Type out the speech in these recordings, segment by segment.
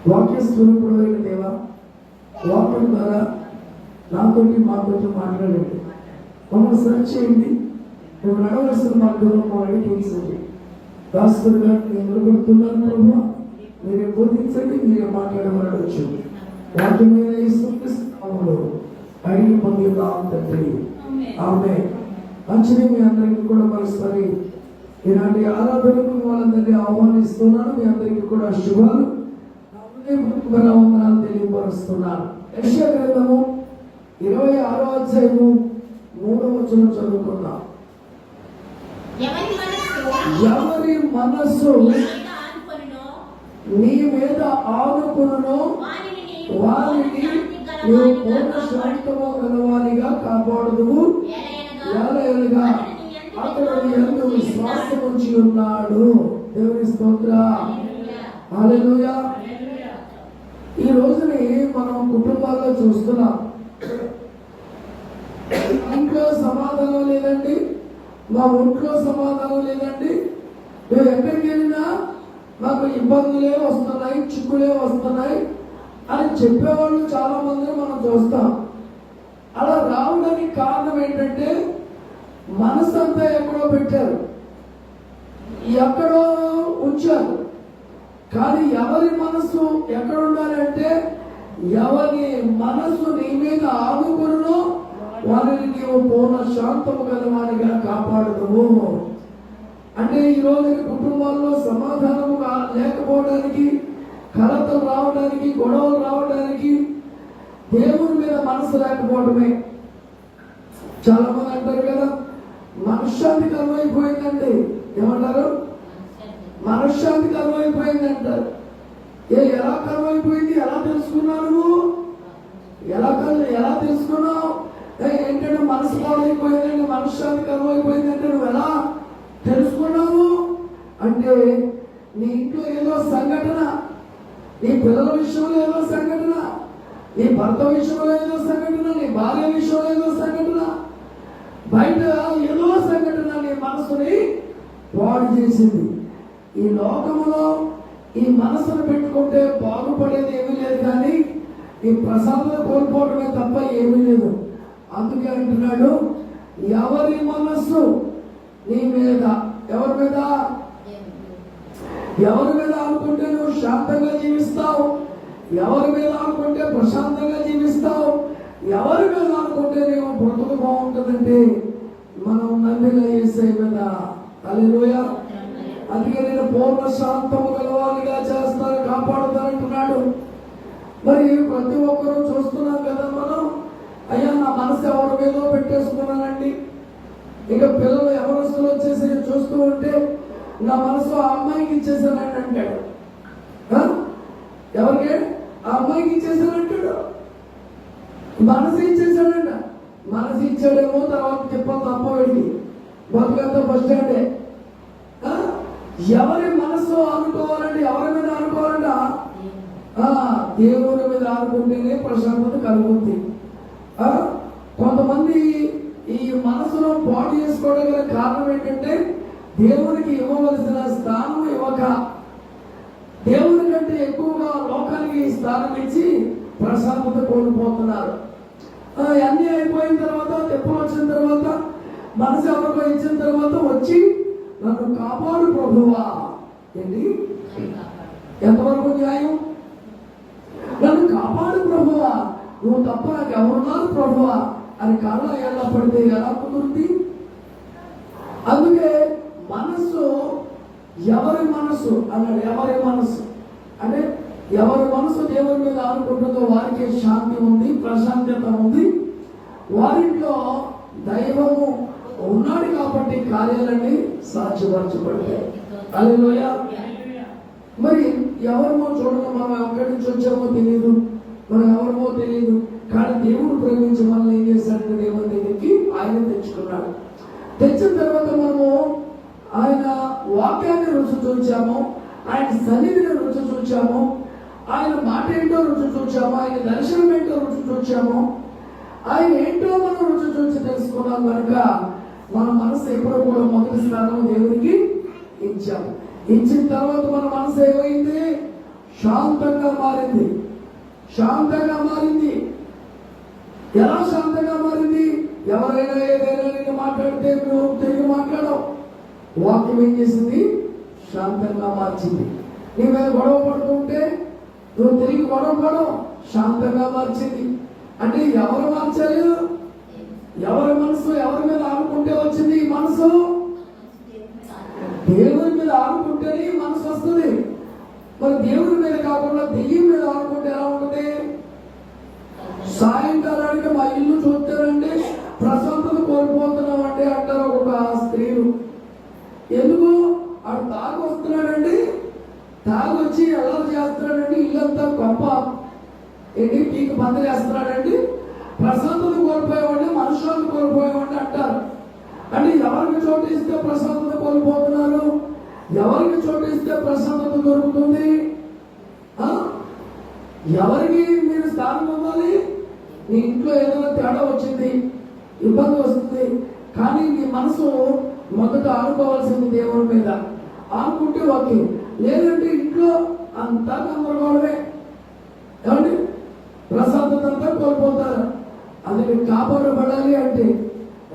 వాక్య స్వరూపుడైన దేవా, వాక్యం ద్వారా నాతోటి మాతోటి మాట్లాడండి. మమ్మల్ని సెర్చ్ చేయండి. మేము నడవలసిన మార్గంలో మమ్మల్ని తీర్చండి. రాష్ట్రంగా నేను నిలబడుతున్నాను ప్రభు, మీరే బోధించండి, మీరే మాట్లాడమని వచ్చింది. వాక్యం మీద యేసుక్రీస్తునామములో అడిగి పొందుతున్నాం తండ్రి, ఆమేన్. మంచిది. మీ అందరికీ కూడా మరోసారి ఇలాంటి ఆరాధనకు వాళ్ళందరినీ ఆహ్వానిస్తున్నాను. మీ అందరికీ కూడా శుభాలు, వందనాలు తెలియపరుస్తున్నాను. యెషయా గ్రంథము 26వ అధ్యాయము 3వ వచనం చదువుకుందాం. ఎవరి మనస్సు నీ మీద ఆనుకొనునో వారిని నీవు పూర్ణ శాంతము గలవానిగా కాపాడుదువు. ఏలయనగా అతడు నీ యందు విశ్వాసం ఉంచి ఉన్నాడు. దేవుని స్తోత్రం, హల్లెలూయా. ఈ రోజుని మనం కుటుంబాల్లో చూస్తున్నాం. ఇంట్లో సమాధానం లేదండి, మా ఒంట్లో సమాధానం లేదండి, మేము ఎక్కడికి వెళ్ళినా మాకు ఇబ్బందులే వస్తున్నాయి, చిక్కులే వస్తున్నాయి అని చెప్పేవాళ్ళు చాలా మందిని మనం చూస్తాం. అలా రావడానికి కారణం ఏంటంటే మనసు అంతా ఎక్కడో పెట్టారు, ఎక్కడో ఉంచారు. కానీ ఎవరి మనసు ఎక్కడ ఉండాలి అంటే, ఎవరి మనసు నీ మీద ఆనుకున్నో వారిని నీవు పూర్ణ శాంతము గలవానిగా కాపాడుదువు. అంటే ఈ రోజు కుటుంబాల్లో సమాధానము లేకపోవడానికి, కలతలు రావడానికి, గొడవలు రావడానికి దేవుని మీద మనసు లేకపోవడమే. చాలా మంది అంటారు కదా, మనశ్శాంతి కరువైపోయిందండి. ఏమంటారు? మనశ్శాంతి కరువైపోయింది అంటారు. ఎలా కరువైపోయింది? ఎలా తెలుసుకున్నావు నువ్వు? ఎలా తెలుసుకున్నావు? ఏంటంటే మనసు పాడైపోయిందండి, మనశ్శాంతి కరువైపోయింది అంటే నువ్వు ఎలా తెలుసుకున్నావు? అంటే నీ ఇంట్లో ఏదో సంఘటన, నీ పిల్లల విషయంలో ఏదో సంఘటన, నీ భర్త విషయంలో ఏదో సంఘటన, నీ భార్య విషయంలో ఏదో సంఘటన, బయట ఏదో సంఘటన నీ మనసుని పాడు చేసింది. ఈ లోకములో ఈ మనసును పెట్టుకుంటే బాగుపడేది ఏమీ లేదు, కానీ ఈ ప్రశాంతత కోల్పోవడమే తప్ప ఏమీ లేదు. అందుకే అంటున్నాడు, ఎవరి మనస్సు నీ మీద, ఎవరి మీద అనుకుంటే నువ్వు శాంతంగా జీవిస్తావు, ఎవరి మీద అనుకుంటే ప్రశాంతంగా జీవిస్తావు, ఎవరి మీద అనుకుంటే నీవు బ్రతుకు బాగుంటుందంటే మనం నమ్మిన యేసయ్య మీద. హల్లెలూయా. అందుకే నేను పూర్ణ శాంతము గలవానిగా చేస్తాను, కాపాడుతానంటున్నాడు. మరి ప్రతి ఒక్కరూ చూస్తున్నాం కదా మనం, అయ్యా నా మనసు ఎవరి మీదో పెట్టేసుకున్నానండి. ఇక పిల్లలు ఎవరస్తులు వచ్చేసి చూస్తూ ఉంటే నా మనసు ఆ అమ్మాయికి ఇచ్చేసానండి అంటాడు. ఎవరికి? ఆ అమ్మాయికి ఇచ్చేసానంటాడు. మనసు ఇచ్చేసాడంట. మనసు ఇచ్చాడేమో, తర్వాత చెప్పాలి తప్ప వెళ్ళి బతుకంతా బస్ స్టాండే. ఎవరి మనసు అనుకోవాలంటే, ఎవరి మీద అనుకోవాలంట? దేవుని మీద అనుకుంటేనే ప్రశాంతత కలుగుతుంది. కొంతమంది ఈ మనసులో పాడు చేసుకోవడం గల కారణం ఏంటంటే, దేవునికి ఇవ్వవలసిన స్థానం ఇవ్వక, దేవుని కంటే ఎక్కువగా లోకానికి స్థానం ఇచ్చి ప్రశాంతత కోల్పోతున్నారు. అన్ని అయిపోయిన తర్వాత, తెప్పులు వచ్చిన తర్వాత, మనసు ఎవరికో ఇచ్చిన తర్వాత వచ్చి నన్ను కాపాడు ప్రభువా. ఏంటి? ఎంతవరకు న్యాయం? నన్ను కాపాడు ప్రభువా, నువ్వు తప్ప నాకు ఎవరున్నారు ప్రభువా అని కళ్ళ ఎలా పడితే ఎలా కుదురుతుంది? అందుకే మనస్సు, ఎవరి మనస్సు అన్నాడు. ఎవరి మనస్సు అంటే ఎవరి మనసు దేవుని మీద ఆనుకుంటుందో వారికి శాంతి ఉంది, ప్రశాంతత ఉంది. వారిలో దైవము ఉన్నాడు కాబట్టి కార్యాలన్నీ సాధ్యపరచబడతాయి. హల్లెలూయా. మరి ఎవరిమో చూడగా మనం ఎక్కడి నుంచి వచ్చామో తెలియదు, మనం ఎవరిమో తెలియదు, కానీ దేవుడు ప్రేమించి మనల్ని ఏం చేశాడంటే దేవుని దగ్గరికి ఆయన తెచ్చుకున్నాడు. తెచ్చిన తర్వాత మనము ఆయన వాక్యాన్ని రుచి చూచాము, ఆయన సన్నిధిని రుచి చూచాము, ఆయన మాట ఏంటో రుచి చూచాము, ఆయన దర్శనం ఏంటో రుచి చూచాము, ఆయన ఏంటో మనం రుచి చూసి తెలుసుకున్నాం. కనుక మన మనసు ఎప్పుడు కూడా మొదటి స్థానం దేవునికి ఇచ్చాము. ఇచ్చిన తర్వాత మన మనసు ఏమైంది? శాంతంగా మారింది. శాంతంగా మారింది. ఎలా శాంతంగా మారింది? ఎవరైనా ఏదైనా నిన్ను మాట్లాడితే నువ్వు తిరిగి మాట్లాడవు. వాక్యం ఏం చేసింది? శాంతంగా మార్చింది. నీ మీద గొడవ పడుతుంటే నువ్వు తిరిగి గొడవ పడవు, శాంతంగా మార్చింది. అంటే ఎవరు మార్చలేదు? ఎవరి మనసు ఎవరి మీద ఆడుకుంటే వచ్చింది ఈ మనసు? దేవుని మీద ఆడుకుంటేనే ఈ మనసు వస్తుంది. మరి దేవుని మీద కాకుండా దెయ్యం మీద ఆడుకుంటే ఎలా ఉంటుంది? సాయంకాలానికి మా ఇల్లు చూస్తారండి, ప్రశాంతత కోల్పోతున్నామండి అంటారు ఒక స్త్రీలు. ఎందుకు? ఆడు తాగి వస్తున్నాడండి, తాగి వచ్చి ఎలా చేస్తున్నాడండి, ఇల్లంతా గొప్ప ఏంటి పీకి పందలు వేస్తున్నాడండి, ప్రశాంతత కోల్పోయేవాడిని, మనుషులను కోల్పోయేవాడిని అంటారు. అంటే ఎవరికి చోటు ఇస్తే ప్రశాంతత కోల్పోతున్నారు? ఎవరికి చోటు ఇస్తే ప్రశాంతత దొరుకుతుంది? ఎవరికి మీరు స్థానం ఇవ్వాలి? నీ ఇంట్లో ఏదైనా తేడా వచ్చింది, ఇబ్బంది వస్తుంది, కానీ నీ మనసు మొదట ఆడుకోవాల్సింది దేవుని మీద. ఆడుకుంటే ఓకే, లేదంటే ఇంట్లో అంతా గందరగోళమే. ఏమండి? ప్రశాంతత అంతా కోల్పోతారు. అందుకే కాపాడబడాలి అంటే,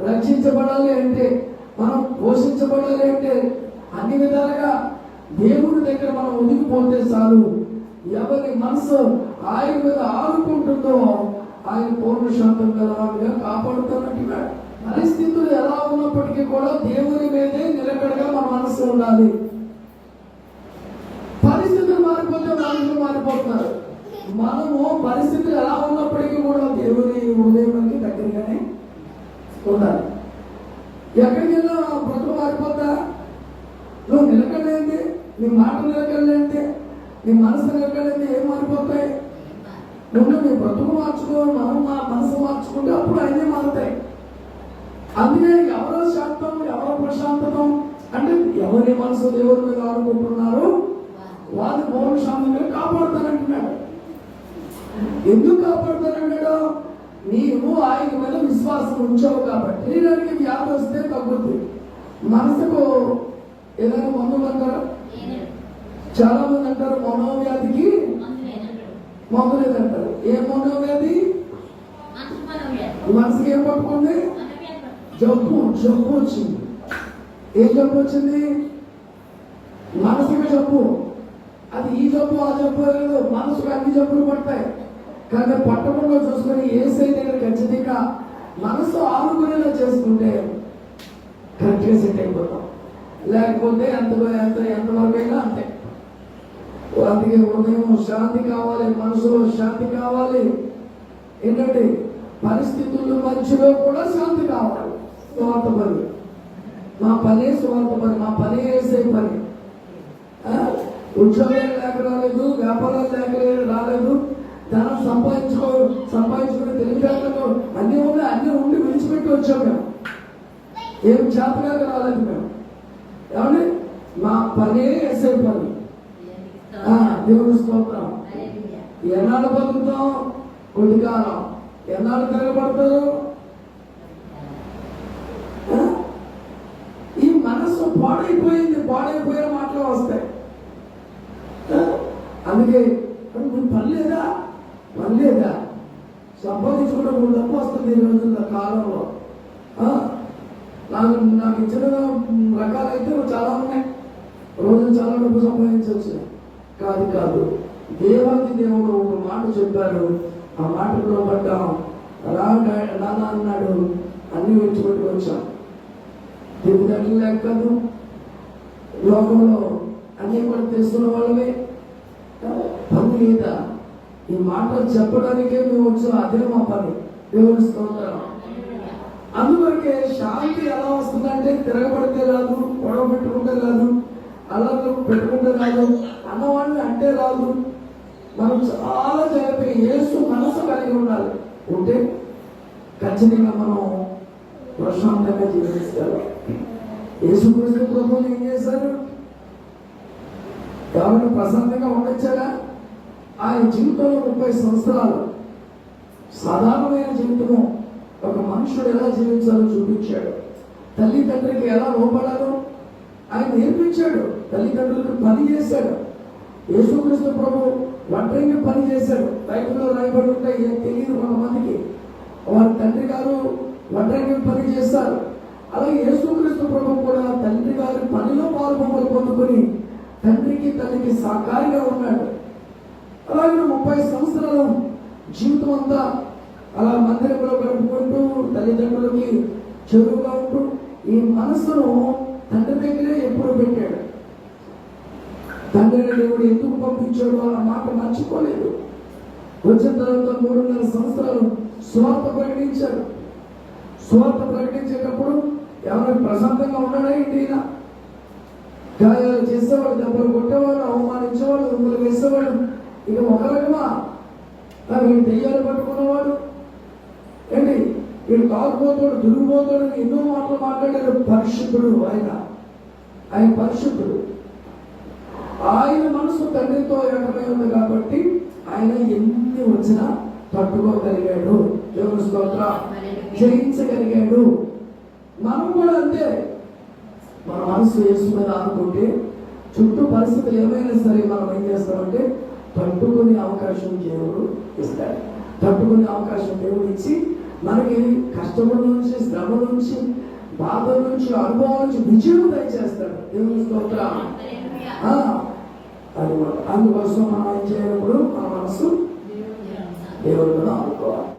రక్షించబడాలి అంటే, మనం పోషించబడాలి అంటే అన్ని విధాలుగా దేవుడి దగ్గర మనం ఒదిగిపోతే చాలు. ఎవరి మనసు ఆయన మీద ఆడుకుంటుందో ఆయన పూర్ణ శాంతం గలవాడిగా కాపాడుతానంటున్నాడు. పరిస్థితులు ఎలా ఉన్నప్పటికీ కూడా దేవుని మీదే నిలకడగా మన మనసు ఉండాలి. పరిస్థితులు మారిపోతే మనుషులు మారిపోతున్నారు. మనము పరిస్థితులు ఎలా ఉన్నప్పటికీ కూడా దేవుని హృదయానికి దగ్గరగానే ఉండాలి. ఎక్కడికి వెళ్ళినా బ్రతుకు మారిపోతా? నువ్వు నిలకడలేంది, నీ మాట నిలకడలేంది, నీ మనసు నిలకడలేంది, ఏం మారిపోతాయి? నువ్వు నీ బ్రతుకు మార్చుకో, మనం మా మనసు మార్చుకుంటే అప్పుడు అన్నీ మారుతాయి. అందుకే ఎవరో శాంతం, ఎవరో ప్రశాంతతం అంటే ఎవరి మనసు దేవుడి మీద ఆడుకుంటున్నారు వాళ్ళు పూర్ణ శాంతంగా కాపాడుతానంటున్నాడు. ఎందుకు కాపాడుతానంటాడు? నీవు ఆయన మీద విశ్వాసం ఉంచావు కాబట్టి. శరీరానికి వ్యాధి వస్తే తగ్గుతుంది, మనసుకు ఏదైనా మందులు అంటారు. చాలా మంది అంటారు మనోవ్యాధికి మందు లేదంటారు. ఏ మనోవ్యాధి? మనసుకి ఏం పట్టుకుంది? జబ్బు వచ్చింది. ఏం జబ్బు వచ్చింది? మనసుకి జబ్బు. అది ఈ జబ్బు ఆ జబ్బు లేదు, మనసుకు అన్ని జబ్బులు పడతాయి. కానీ పట్టకుండా చూసుకొని ఏసై దగ్గర ఖచ్చితంగా మనసు ఆనుకునేలా చేసుకుంటే కరెక్ట్గా సెట్ అయిపోతాం. లేకపోతే ఎంతవరకైనా అంతే. అందుకే హృదయం శాంతి కావాలి, మనసులో శాంతి కావాలి. ఏంటంటే పరిస్థితుల మధ్యలో కూడా శాంతి కావాలి. స్వార్థ పని, మా పనే స్వార్థ పని, మా పని వేసే పని. ఉద్యోగాలు లేక రాలేదు, వ్యాపారాలు లేక రాలేదు, ధనం సంపాదించుకుని తెలివితేటలు అన్నీ ఉండి విడిచిపెట్టి వచ్చాం మేము. ఏం చేతగాక రాలేదు మేము. ఏమండి? మా పనే వేసే పని. దేవుని స్తోత్రం. ఎన్నాళ్ళు బతుకుతాం? కొద్ది కాలం. ఎన్నాళ్ళు తిరగబడతారు? ఈ మనసు పాడైపోయే మాటలు వస్తాయి. అందుకే నువ్వు పని లేదా సంపాదించుకుంటే నువ్వు డబ్బు వస్తుంది ఈ రోజుల కాలంలో. నాకు ఇచ్చిన రకాలైతే చాలా ఉన్నాయి. రోజు చాలా డబ్బు సంపాదించవచ్చు. కాదు, దేవాది దేవుడు ఒక మాట చెప్పారు, ఆ మాటలో పడ్డాం. నాన్న అన్నాడు, అన్ని విడిచిపెట్టి వచ్చాం. తెలివితేటలు లేక కాదు, లోకంలో అన్ని కూడా తెలుసుకున్న వాళ్ళమే. పని లేదా? ఈ మాట చెప్పడానికే మేము వచ్చాం, అదే మా పని. దేవుని స్తోత్రం. అందువరకే శాంతి ఎలా వస్తుందంటే తిరగబడితే రాదు, గొడవ పెట్టుకుంటే రాదు, అలా పెట్టుకుంటే రాదు, అన్నవాడిని అంటే రాదు. మనం చాలా జాగ్రత్తగా యేసు మనసు కలిగి ఉండాలి. ఉంటే ఖచ్చితంగా మనం ప్రశాంతంగా జీవిస్తారు. యేసుక్రీస్తు ప్రభువులు ఏం చేశారు? ఎవరిని ప్రశాంతంగా ఉండొచ్చారా? ఆయన జీవితంలో 30 సంవత్సరాలు సాధారణమైన జీవితము, ఒక మనుషుడు ఎలా జీవించాలో చూపించాడు. తల్లిదండ్రులకి ఎలా లోపడాలో ఆయన నేర్పించాడు. తల్లిదండ్రులకు పని చేశాడు. యేసుక్రీస్తు ప్రభు ఒంటరిగా పని చేశాడు. బైబిల్లో రాయబడి ఉంటాయి, ఏం తెలియదు కొంతమందికి. వారి తండ్రి గారు ఒంటరిగా పని చేస్తారు. అలాగే యేసుక్రీస్తు ప్రభు కూడా తండ్రి గారి పనిలో పాల్గొమలు పొందుకొని తండ్రికి తల్లికి సహకారిగా ఉన్నాడు. అలాగే 30 సంవత్సరాల జీవితం అంతా అలా మందిరంలో గడుపుకుంటూ తల్లిదండ్రులకి చెరువుగా ఉంటూ ఈ మనసును తండ్రి దగ్గరే ఎప్పుడు పెట్టాడు. తండ్రిని దేవుడు ఎందుకు పంపించాడు అన్న మాట మర్చిపోలేదు. వచ్చిన తర్వాత 3.5 సంవత్సరాలు సువార్త ప్రకటించాడు. సువార్త ప్రకటించేటప్పుడు ఎవరైనా ప్రశాంతంగా ఉన్నాడా ఏంటి? గాయాలు చేసేవాడు, దెబ్బలు కొట్టేవాడు, అవమానించేవాడు, దుమ్ములు వేసేవాడు. ఇక ఒక రకమా వీడు దెయ్యాలు పట్టుకున్నవాడు ఏంటి, వీడు తాగుపోతాడు, దురిగిపోతాడు, ఎన్నో మాటలు మాట్లాడాడు. పరిశుద్ధుడు ఆయన పరిశుద్ధుడు. ఆయన మనసు తండ్రితో ఏకమై ఉంది కాబట్టి ఆయన ఎన్ని వచ్చినా తట్టుకోగలిగాడు. దేవుని స్తోత్రం, జయించగలిగాడు. మనం కూడా అంతే. మన మనసు యేసు మీద అనుకుంటే చుట్టూ పరిస్థితులు ఏమైనా సరే మనం ఏం చేస్తామంటే తట్టుకునే అవకాశం దేవుడు ఇస్తాడు. తట్టుకునే అవకాశం దేవుడు ఇచ్చి మనకి కష్టముల నుంచి, శ్రమ నుంచి, బాధల నుంచి, అనుభవం నుంచి విజయం దయచేస్తాడు. దేవుని స్తోత్రం. అందుకోసం మనం ఏం చేయనప్పుడు మన మనసు దేవుడు అనుకోవాలి.